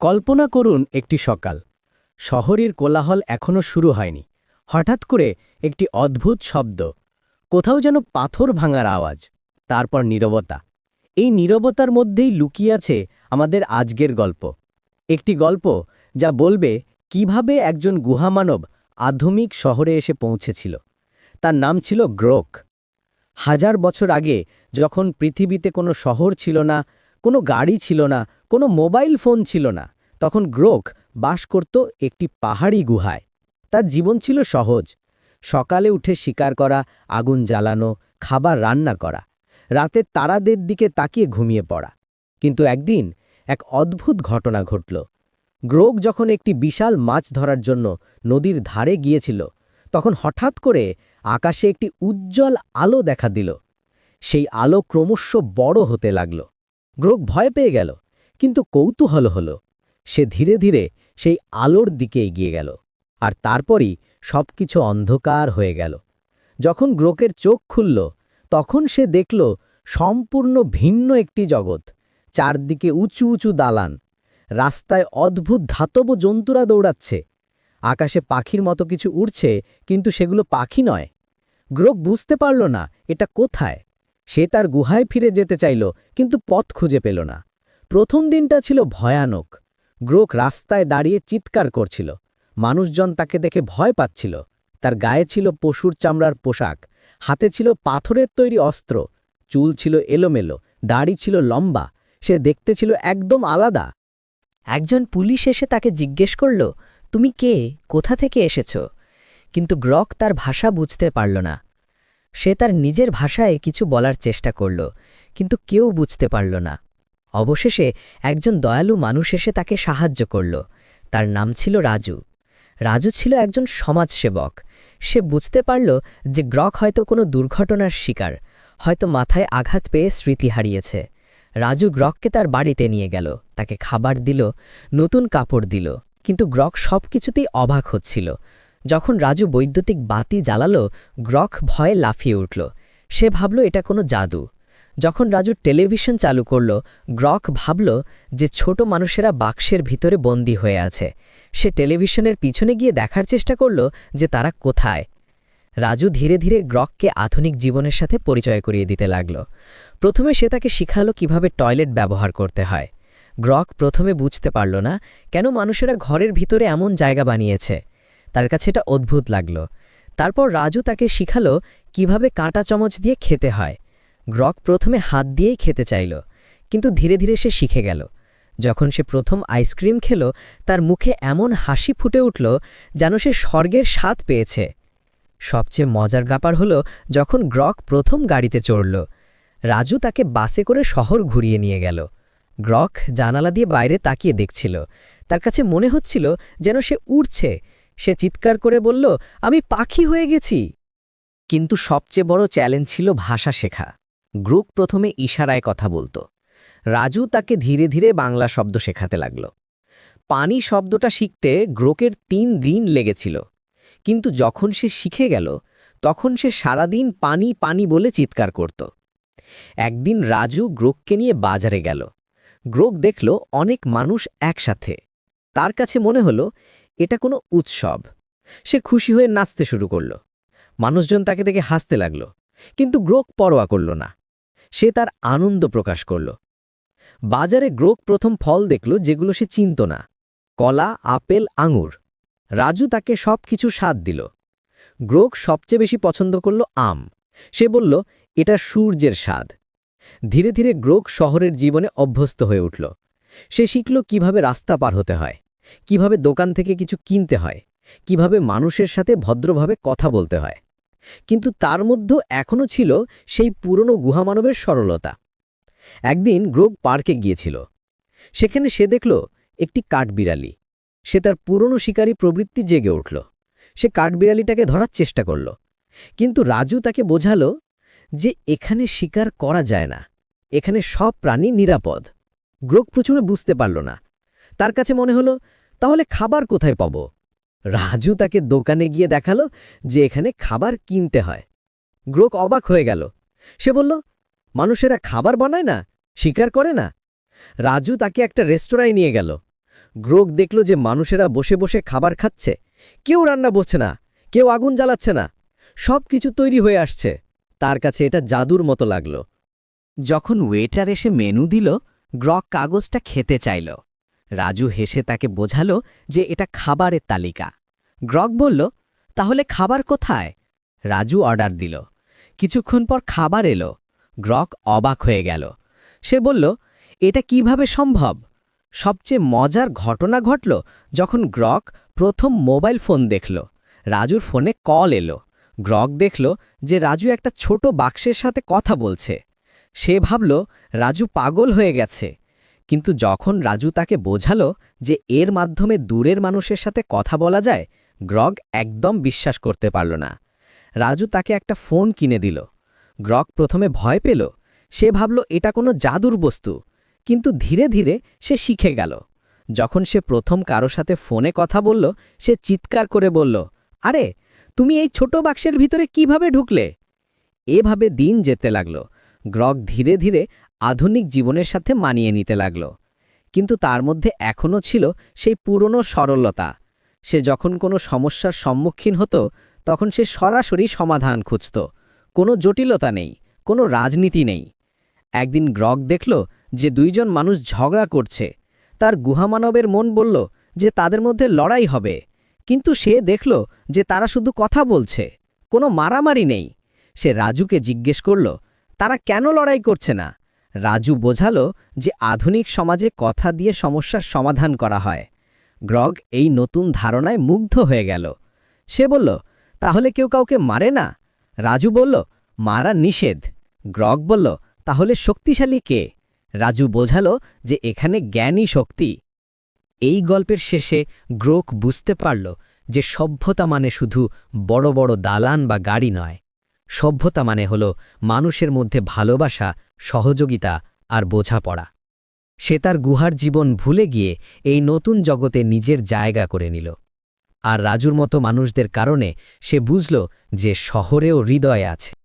কল্পনা করুন একটি সকাল। শহরের কোলাহল এখনো শুরু হয়নি। হঠাৎ করে একটি অদ্ভুত শব্দ, কোথাও যেন পাথর ভাঙার আওয়াজ, তারপর নীরবতা। এই নীরবতার মধ্যেই লুকিয়ে আছে আমাদের আজকের গল্প। একটি গল্প যা বলবে কিভাবে একজন গুহামানব আধুনিক শহরে এসে পৌঁছেছিল। তার নাম ছিল গ্রোক। হাজার বছর আগে, যখন পৃথিবীতে কোনো শহর ছিল না, কোনো গাড়ি ছিল না, কোনো মোবাইল ফোন ছিল না, তখন গ্রোক বাস করত একটি পাহাড়ি গুহায়। তার জীবন ছিল সহজ। সকালে উঠে শিকার করা, আগুন জ্বালানো, খাবার রান্না করা, রাতে তারাদের দিকে তাকিয়ে ঘুমিয়ে পড়া। কিন্তু একদিন এক অদ্ভুত ঘটনা ঘটল। গ্রোক যখন একটি বিশাল মাছ ধরার জন্য নদীর ধারে গিয়েছিল, তখন হঠাৎ করে আকাশে একটি উজ্জ্বল আলো দেখা দিল। সেই আলো ক্রমশ বড় হতে লাগল। গ্রোক ভয় পেয়ে গেল, কিন্তু কৌতূহল হল। সে ধীরে ধীরে সেই আলোর দিকে এগিয়ে গেল, আর তারপরই সবকিছু অন্ধকার হয়ে গেল। যখন গ্রোকের চোখ খুলল, তখন সে দেখল সম্পূর্ণ ভিন্ন একটি জগৎ। চারদিকে উঁচু উঁচু দালান, রাস্তায় অদ্ভুত ধাতব জন্তুরা দৌড়াচ্ছে, আকাশে পাখির মতো কিছু উড়ছে, কিন্তু সেগুলো পাখি নয়। গ্রোক বুঝতে পারল না এটা কোথায়। সে তার গুহায় ফিরে যেতে চাইল, কিন্তু পথ খুঁজে পেল না। প্রথম দিনটা ছিল ভয়ানক। গ্রোক রাস্তায় দাঁড়িয়ে চিৎকার করছিল। মানুষজন তাকে দেখে ভয় পাচ্ছিল। তার গায়ে ছিল পশুর চামড়ার পোশাক, হাতে ছিল পাথরের তৈরি অস্ত্র, চুল ছিল এলোমেলো, দাড়ি ছিল লম্বা। সে দেখতে ছিল একদম আলাদা। একজন পুলিশ এসে তাকে জিজ্ঞেস করল, তুমি কে, কোথা থেকে এসেছ? কিন্তু গ্রক তার ভাষা বুঝতে পারল না। সে তার নিজের ভাষায় কিছু বলার চেষ্টা করল, কিন্তু কেউ বুঝতে পারল না। অবশেষে একজন দয়ালু মানুষ এসে তাকে সাহায্য করল। তার নাম ছিল রাজু। রাজু ছিল একজন সমাজসেবক। সে বুঝতে পারল যে গ্রক হয়তো কোনো দুর্ঘটনার শিকার, হয়তো মাথায় আঘাত পেয়ে স্মৃতি হারিয়েছে। রাজু গ্রককে তার বাড়িতে নিয়ে গেল, তাকে খাবার দিল, নতুন কাপড় দিল। কিন্তু গ্রক সবকিছুতেই অবাক হচ্ছিল। যখন রাজু বৈদ্যুতিক বাতি জ্বালালো, গ্রক ভয়ে লাফিয়ে উঠল। সে ভাবল এটা কোনো জাদু। যখন রাজু টেলিভিশন চালু করল, গ্রক ভাবল যে ছোট মানুষেরা বাক্সের ভিতরে বন্দী হয়ে আছে। সে টেলিভিশনের পিছনে গিয়ে দেখার চেষ্টা করল যে তারা কোথায়। রাজু ধীরে ধীরে গ্রককে আধুনিক জীবনের সাথে পরিচয় করিয়ে দিতে লাগল। প্রথমে সে তাকে শিখালো কিভাবে টয়লেট ব্যবহার করতে হয়। গ্রক প্রথমে বুঝতে পারল না কেন মানুষেরা ঘরের ভিতরে এমন জায়গা বানিয়েছে। তার কাছে এটা অদ্ভুত লাগল। তারপর রাজু তাকে শিখালো কিভাবে কাঁটা চামচ দিয়ে খেতে হয়। গ্রক প্রথমে হাত দিয়েই খেতে চাইল, কিন্তু ধীরে ধীরে সে শিখে গেল। যখন সে প্রথম আইসক্রিম খেল, তার মুখে এমন হাসি ফুটে উঠল যেন সে স্বর্গের স্বাদ পেয়েছে। সবচেয়ে মজার ব্যাপার হল যখন গ্রক প্রথম গাড়িতে চড়ল। রাজু তাকে বাসে করে শহর ঘুরিয়ে নিয়ে গেল। গ্রক জানালা দিয়ে বাইরে তাকিয়ে দেখছিল। তার কাছে মনে হচ্ছিল যেন সে উড়ছে। সে চিৎকার করে বলল, আমি পাখি হয়ে গেছি। কিন্তু সবচেয়ে বড় চ্যালেঞ্জ ছিল ভাষা শেখা। গ্রোক প্রথমে ইশারায় কথা বলত। রাজু তাকে ধীরে ধীরে বাংলা শব্দ শেখাতে লাগল। পানি শব্দটা শিখতে গ্রোকের ৩ দিন লেগেছিল। কিন্তু যখন সে শিখে গেল, তখন সে সারাদিন পানি পানি বলে চিৎকার করত। একদিন রাজু গ্রোককে নিয়ে বাজারে গেল। গ্রোক দেখল অনেক মানুষ একসাথে। তার কাছে মনে হলো এটা কোনো উৎসব। সে খুশি হয়ে নাচতে শুরু করল। মানুষজন তাকে দেখে হাসতে লাগল, কিন্তু গ্রোক পরোয়া করল না। সে তার আনন্দ প্রকাশ করল। বাজারে গ্রোক প্রথম ফল দেখল যেগুলো সে চিনত না, কলা, আপেল, আঙুর। রাজু তাকে সব কিছু স্বাদ দিল। গ্রোক সবচেয়ে বেশি পছন্দ করল আম। সে বলল, এটা সূর্যের স্বাদ। ধীরে ধীরে গ্রোক শহরের জীবনে অভ্যস্ত হয়ে উঠল। সে শিখল কিভাবে রাস্তা পার হতে হয়, কিভাবে দোকান থেকে কিছু কিনতে হয়, কিভাবে মানুষের সাথে ভদ্রভাবে কথা বলতে হয়। কিন্তু তার মধ্যে এখনও ছিল সেই পুরনো গুহামানবের সরলতা। একদিন গ্রোক পার্কে গিয়েছিল। সেখানে সে দেখল একটি কাঠবিড়ালি। সে তার পুরনো শিকারী প্রবৃত্তি জেগে উঠল। সে কাঠবিড়ালিটাকে ধরার চেষ্টা করল, কিন্তু রাজু তাকে বোঝালো যে এখানে শিকার করা যায় না, এখানে সব প্রাণী নিরাপদ। গ্রোক প্রচুরে বুঝতে পারল না। তার কাছে মনে হলো, তাহলে খাবার কোথায় পাব? রাজু তাকে দোকানে গিয়ে দেখালো যে এখানে খাবার কিনতে হয়। গ্রোক অবাক হয়ে গেল। সে বলল, মানুষেরা খাবার বানায় না, শিকার করে না? রাজু তাকে একটা রেস্তোরাঁয় নিয়ে গেল। গ্রোক দেখল যে মানুষেরা বসে বসে খাবার খাচ্ছে, কেউ রান্না বসছে না, কেউ আগুন জ্বালাচ্ছে না, সব কিছু তৈরি হয়ে আসছে। তার কাছে এটা জাদুর মতো লাগল। যখন ওয়েটার এসে মেনু দিল, গ্রক কাগজটা খেতে চাইল। রাজু হেসে তাকে বোঝালো যে এটা খাবারের তালিকা। গ্রক বলল, তাহলে খাবার কোথায়? রাজু অর্ডার দিল। কিছুক্ষণ পর খাবার এলো। গ্রক অবাক হয়ে গেল। সে বলল, এটা কিভাবে সম্ভব? সবচেয়ে মজার ঘটনা ঘটল যখন গ্রক প্রথম মোবাইল ফোন দেখল। রাজুর ফোনে কল এলো। গ্রক দেখল যে রাজু একটা ছোট বাক্সের সাথে কথা বলছে। সে ভাবল রাজু পাগল হয়ে গেছে। কিন্তু যখন রাজু তাকে বোঝালো যে এর মাধ্যমে দূরের মানুষের সাথে কথা বলা যায়, গ্রগ একদম বিশ্বাস করতে পারল না। রাজু তাকে একটা ফোন কিনে দিল। গ্রগ প্রথমে ভয় পেল। সে ভাবল এটা কোনো জাদুর বস্তু। কিন্তু ধীরে ধীরে সে শিখে গেল। যখন সে প্রথম কারো সাথে ফোনে কথা বলল, সে চিৎকার করে বলল, আরে তুমি এই ছোট বাক্সের ভিতরে কিভাবে ঢুকলে? এভাবে দিন যেতে লাগল। গ্রগ ধীরে ধীরে আধুনিক জীবনের সাথে মানিয়ে নিতে লাগল। কিন্তু তার মধ্যে এখনও ছিল সেই পুরনো সরলতা। সে যখন কোনো সমস্যার সম্মুখীন হতো, তখন সে সরাসরি সমাধান খুঁজত। কোনো জটিলতা নেই, কোনো রাজনীতি নেই। একদিন গ্রগ দেখল যে দুইজন মানুষ ঝগড়া করছে। তার গুহামানবের মন বলল যে তাদের মধ্যে লড়াই হবে। কিন্তু সে দেখল যে তারা শুধু কথা বলছে, কোনো মারামারি নেই। সে রাজুকে জিজ্ঞেস করল, তারা কেন লড়াই করছে না? রাজু বোঝালো যে আধুনিক সমাজে কথা দিয়ে সমস্যার সমাধান করা হয়। গ্রগ এই নতুন ধারণায় মুগ্ধ হয়ে গেল। সে বলল, তাহলে কেউ কাউকে মারে না? রাজু বলল, মারা নিষেধ। গ্রগ বলল, তাহলে শক্তিশালী কে? রাজু বোঝালো যে এখানে জ্ঞানই শক্তি। এই গল্পের শেষে গ্রোক বুঝতে পারল যে সভ্যতা মানে শুধু বড় বড় দালান বা গাড়ি নয়। সভ্যতা মানে হল মানুষের মধ্যে ভালোবাসা, সহযোগিতা আর বোঝাপড়া। সে তার গুহার জীবন ভুলে গিয়ে এই নতুন জগতে নিজের জায়গা করে নিল। আর রাজুর মতো মানুষদের কারণে সে বুঝল যে শহরেও হৃদয় আছে।